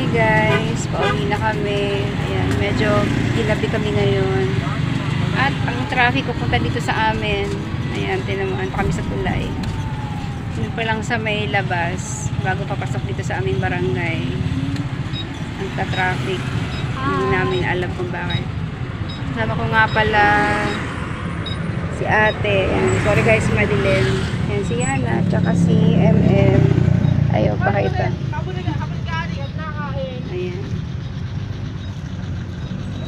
guys, pauwi na kami. Ayan, medyo gilabi kami ngayon. At ang traffic pupunta dito sa amin. Ayan, tinamaan pa kami sa tulay. Yun pa lang sa may labas bago papasok dito sa aming barangay. Nagka-traffic. Hindi namin alam kung bakit. Kasama ko nga pala si ate. Ayan, sorry guys, madilim. Ayan, si Yana, tsaka si MM. Ayaw, pakita. Ayan.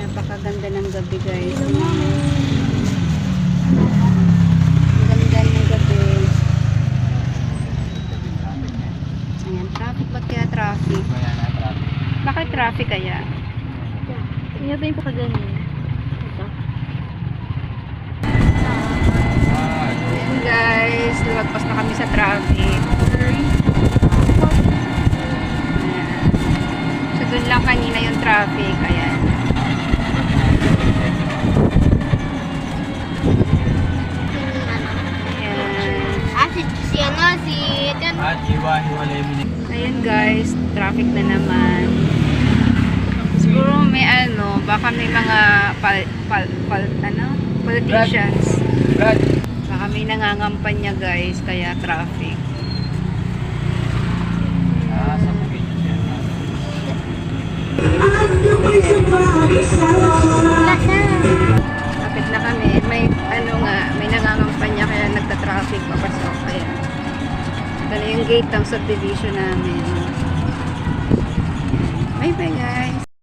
Napakaganda ng gabi guys. Ang ganda ng gabi. Ayan, traffic. Ba't kaya traffic? Bakit traffic kaya? Tingnan ba yung pakaganyan? Ito. Ayan guys, lumagpas na kami sa traffic. Ayan. So dun lang kanina yung traffic. Ayan. Ayan guys, traffic na naman. Siguro may baka may mga politicians. Baka may nangangampanya guys, kaya traffic. Lapit na kami. May may nangangampanya kaya nagta-traffic papasok. Kaya ito na yung gate ng subdivision namin. Bye bye guys.